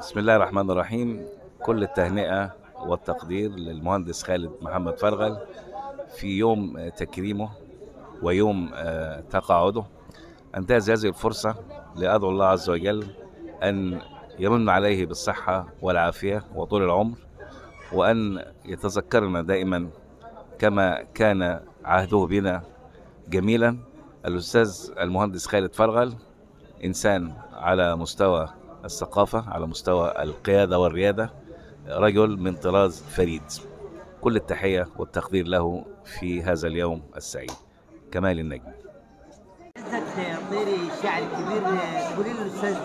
بسم الله الرحمن الرحيم. كل التهنئة والتقدير للمهندس خالد محمد فرغل في يوم تكريمه ويوم تقاعده. أنتهز هذه الفرصة لأدعو الله عز وجل أن يمن عليه بالصحة والعافية وطول العمر، وأن يتذكرنا دائما كما كان عهده بنا جميلا. الأستاذ المهندس خالد فرغل إنسان على مستوى الثقافة، على مستوى القيادة والريادة، رجل من طراز فريد. كل التحية والتقدير له في هذا اليوم السعيد. كمال النجم. طيري الشاعر الكبير، تقولي له الاستاذ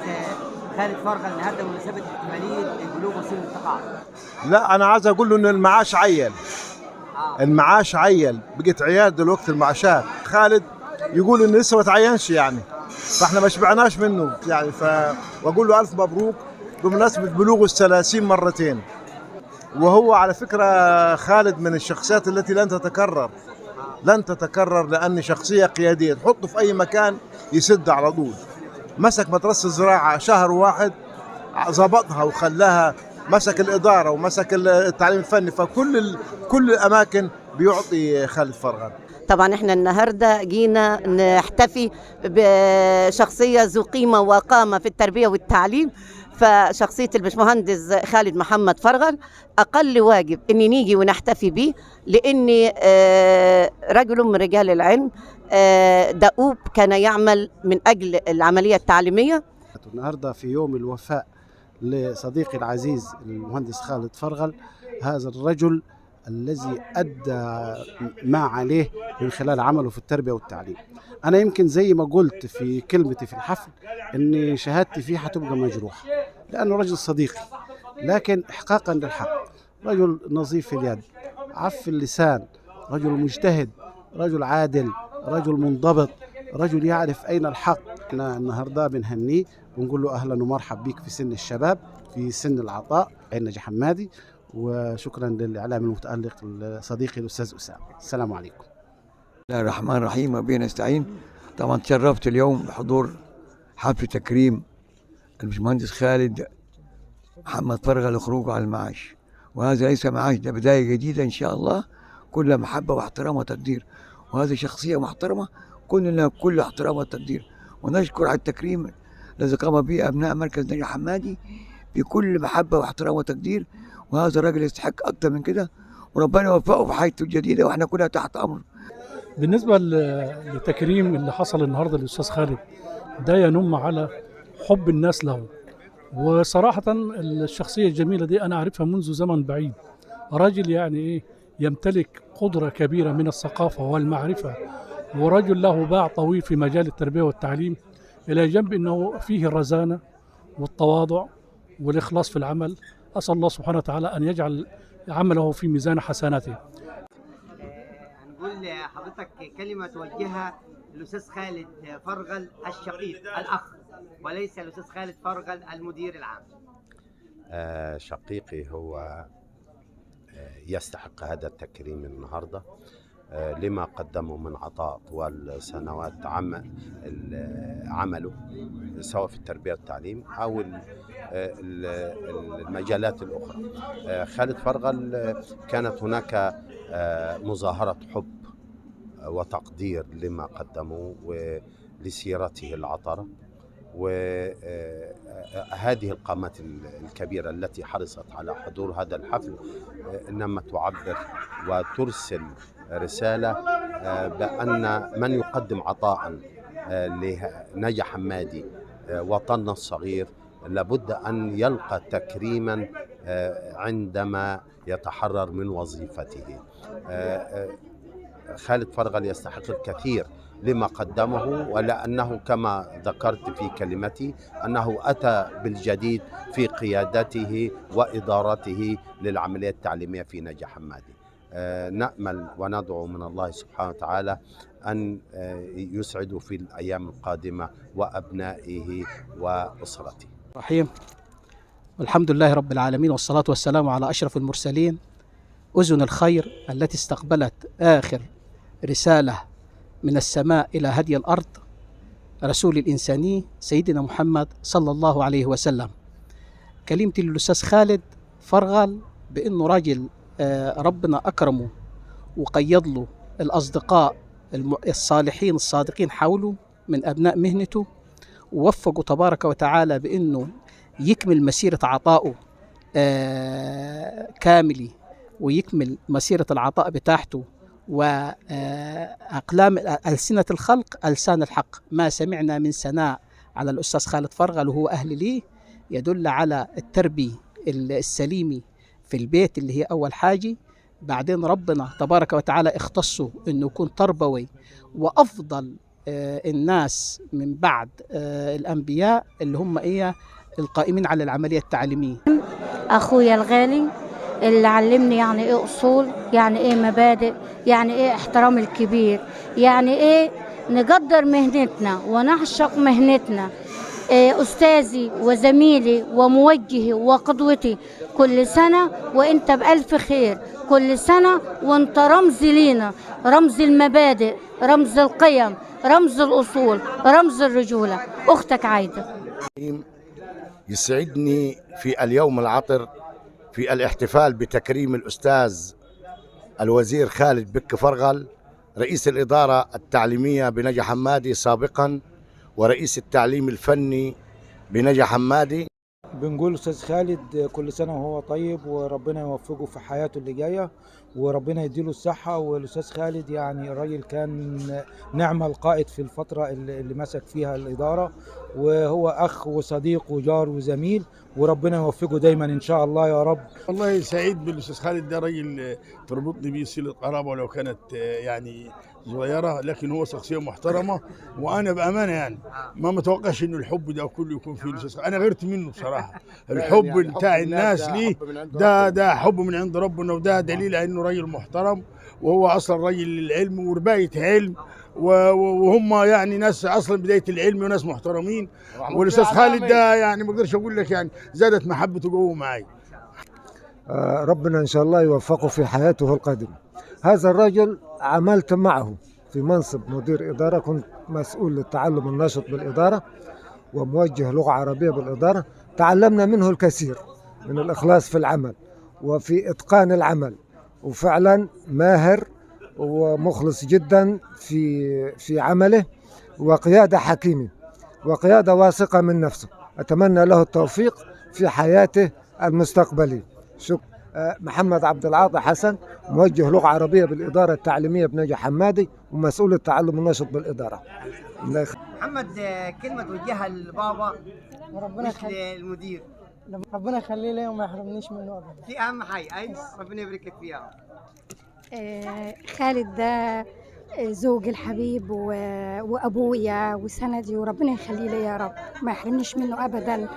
خالد فرغل النهارده بمناسبه احتفاليه بلوغ سن التقاعد. لا، انا عايز اقول له ان المعاش عيل. المعاش عيل، بقت عيال دلوقتي المعاشات. خالد يقول ان لسه ما تعينش يعني، فاحنا ما شبعناش منه يعني. واقول له الف مبروك بمناسبه بلوغه ال30 مرتين. وهو على فكره خالد من الشخصيات التي لن تتكرر، لأن شخصية قيادية تحطه في أي مكان يسد على طول. مسك مدرسة الزراعة شهر واحد ظبطها وخلاها، مسك الإدارة ومسك التعليم الفني، كل الأماكن بيعطي خالد فرغل. طبعا احنا النهارده جينا نحتفي بشخصية ذو قيمة وقامة في التربية والتعليم، فشخصية الباشمهندس خالد محمد فرغل أقل واجب إن نيجي ونحتفي به، لأني رجل من رجال العلم دؤوب كان يعمل من أجل العملية التعليمية. النهارده في يوم الوفاء لصديقي العزيز المهندس خالد فرغل، هذا الرجل الذي أدى ما عليه من خلال عمله في التربية والتعليم. أنا يمكن زي ما قلت في كلمتي في الحفل إن شهادتي فيه هتبقى مجروحة، لأنه رجل صديقي، لكن إحقاقا للحق رجل نظيف اليد، عف اللسان، رجل مجتهد، رجل عادل، رجل منضبط، رجل يعرف أين الحق. احنا النهارده بنهنيه ونقول له أهلا ومرحب بك في سن الشباب، في سن العطاء، عين نجي حمادي. وشكرا للإعلام المتألق صديقي الأستاذ أسامة. السلام عليكم. بسم الله الرحمن الرحيم وبه نستعين. طبعا تشرفت اليوم بحضور حفل تكريم الباشمهندس خالد محمد فرغل لخروجه على المعاش، وهذا ليس معاش، ده بداية جديدة إن شاء الله، كل محبة واحترام وتقدير، وهذه شخصية محترمة كلنا كل احترام وتقدير. ونشكر على التكريم الذي قام به أبناء مركز نجي حمادي بكل محبة واحترام وتقدير، وهذا الراجل يستحق أكتر من كده، وربنا يوفقه في حياته الجديدة واحنا كلنا تحت أمره. بالنسبة للتكريم اللي حصل النهارده للأستاذ خالد، ده ينم على حب الناس له. وصراحة الشخصية الجميلة دي أنا أعرفها منذ زمن بعيد، راجل يعني إيه، يمتلك قدرة كبيرة من الثقافة والمعرفة، ورجل له باع طويل في مجال التربية والتعليم، إلى جنب أنه فيه الرزانة والتواضع والإخلاص في العمل. أسأل الله سبحانه وتعالى أن يجعل عمله في ميزان حسناته. هنقول لحضرتك كلمة توجهها للأستاذ خالد فرغل الشقيق الأخ، وليس الأستاذ خالد فرغل المدير العام. شقيقي هو يستحق هذا التكريم النهارده لما قدمه من عطاء طوال سنوات عمله، سواء في التربية والتعليم أو المجالات الأخرى. خالد فرغل كانت هناك مظاهرة حب وتقدير لما قدمه ولسيرته العطرة، وهذه القامات الكبيرة التي حرصت على حضور هذا الحفل إنما تعبر وترسل رسالة بأن من يقدم عطاء لنجي حمادي وطننا الصغير لابد أن يلقى تكريما عندما يتحرر من وظيفته. خالد فرغل يستحق الكثير لما قدمه، ولأنه كما ذكرت في كلمتي أنه أتى بالجديد في قيادته وإدارته للعملية التعليمية في نجي حمادي. نأمل وندعو من الله سبحانه وتعالى أن يسعد في الأيام القادمة وأبنائه وأسرته. رحيم. والحمد لله رب العالمين، والصلاة والسلام على أشرف المرسلين. أذن الخير التي استقبلت آخر رسالة من السماء إلى هدي الأرض، رسول الإنساني سيدنا محمد صلى الله عليه وسلم. كلمتي للأستاذ خالد فرغل بأنه راجل ربنا أكرمه وقيض له الأصدقاء الصالحين الصادقين حوله من أبناء مهنته، ووفقوا تبارك وتعالى بأنه يكمل مسيرة عطائه كاملة، ويكمل مسيرة العطاء بتاعته، وأقلام ألسنة الخلق ألسان الحق. ما سمعنا من ثناء على الأستاذ خالد فرغل وهو أهل ليه يدل على التربية السليمة في البيت اللي هي أول حاجة. بعدين ربنا تبارك وتعالى اختصه أنه يكون تربوي وأفضل الناس من بعد الأنبياء اللي هم القائمين على العملية التعليمية. أخويا الغالي اللي علمني يعني إيه أصول، يعني إيه مبادئ، يعني إيه احترام الكبير، يعني إيه نقدر مهنتنا ونعشق مهنتنا. أستاذي وزميلي وموجهي وقدوتي، كل سنة وإنت بألف خير، كل سنة وإنت رمز لينا، رمز المبادئ، رمز القيم، رمز الأصول، رمز الرجولة. أختك عايدة. يسعدني في اليوم العطر في الاحتفال بتكريم الأستاذ الوزير خالد بك فرغل، رئيس الإدارة التعليمية بنجا حمادي سابقا ورئيس التعليم الفني بنجا حمادي. بنقول أستاذ خالد كل سنة وهو طيب، وربنا يوفقه في حياته اللي جاية، وربنا يديله الصحة. والأستاذ خالد يعني الراجل كان نعم القائد في الفترة اللي مسك فيها الإدارة، وهو أخ وصديق وجار وزميل، وربنا يوفقه دايما إن شاء الله يا رب. والله سعيد بالأستاذ خالد، ده راجل تربطني بيه صلة قرابة ولو كانت يعني صغيرة، لكن هو شخصية محترمة. وأنا بأمانة يعني ما متوقعش إنه الحب ده كله يكون فيه الأستاذ. أنا غيرت منه بصراحة. الحب بتاع الناس ليه ده حب من عند ربنا، وده دليل على إنه راجل محترم، وهو أصلا راجل للعلم ورباية علم، وهم يعني ناس أصلا بداية العلم وناس محترمين. والأستاذ خالد ده يعني ما أقدرش أقول لك يعني زادت محبته جوه معي. ربنا إن شاء الله يوفقه في حياته القادمة. هذا الرجل عملت معه في منصب مدير إدارة، كنت مسؤول للتعلم النشط بالإدارة وموجه لغة عربية بالإدارة. تعلمنا منه الكثير من الإخلاص في العمل وفي إتقان العمل، وفعلا ماهر ومخلص جدا في عمله، وقيادة حكيمة وقيادة واثقة من نفسه. أتمنى له التوفيق في حياته المستقبلية. شكرا. محمد عبد العاطي حسن، موجه لغة عربية بالإدارة التعليمية بنجا حمادي ومسؤول التعلم النشط بالإدارة. محمد، كلمة توجهها للبابا مش للمدير. ربنا يخليه لي وما يحرمنيش منه أبدا. دي أهم حاجة. ربنا يبارك لك فيها. خالد ده زوج الحبيب وأبويا وسندي، وربنا يخليه لي يا رب، ما يحرمنيش منه أبدا،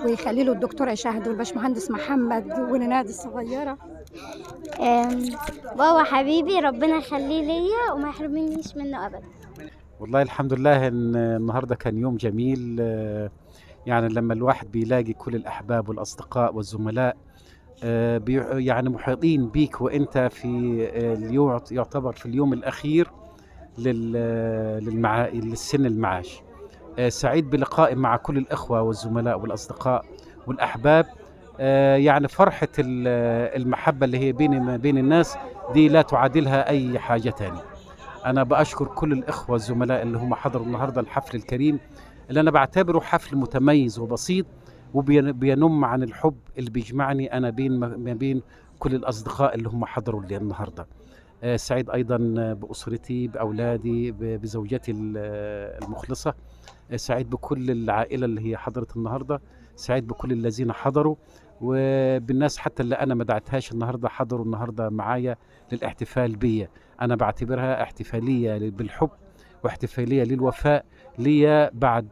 ويخلي له الدكتور شاهد والباشمهندس محمد ونادي الصغيرة. بابا حبيبي ربنا يخليه ليا وما يحرمنيش منه أبدا. والله الحمد لله إن النهاردة كان يوم جميل، يعني لما الواحد بيلاقي كل الأحباب والأصدقاء والزملاء يعني محيطين بيك، وانت في اليوم يعتبر في اليوم الأخير للسن المعاش. سعيد بلقائي مع كل الأخوة والزملاء والأصدقاء والأحباب. يعني فرحة المحبة اللي هي بين الناس دي لا تعادلها أي حاجة تاني. أنا بأشكر كل الأخوة والزملاء اللي هم حضروا النهاردة الحفل الكريم، اللي أنا بعتبره حفل متميز وبسيط، وبينم عن الحب اللي بيجمعني أنا ما بين كل الأصدقاء اللي هم حضروا لي النهاردة. سعيد أيضا بأسرتي، بأولادي، بزوجتي المخلصة. سعيد بكل العائلة اللي هي حضرت النهاردة. سعيد بكل الذين حضروا، وبالناس حتى اللي أنا ما دعتهاش النهاردة حضروا النهاردة معايا للاحتفال بيا. أنا بعتبرها احتفالية بالحب واحتفالية للوفاء ليا بعد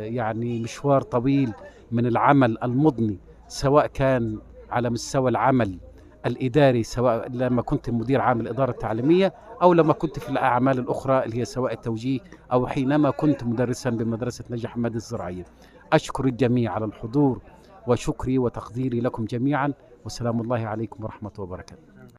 يعني مشوار طويل من العمل المضني، سواء كان على مستوى العمل الإداري، سواء لما كنت مدير عام الإدارة التعليمية، أو لما كنت في الأعمال الأخرى اللي هي سواء التوجيه، أو حينما كنت مدرسا بمدرسة نجا حمادي الزراعية. أشكر الجميع على الحضور، وشكري وتقديري لكم جميعا، وسلام الله عليكم ورحمة وبركاته.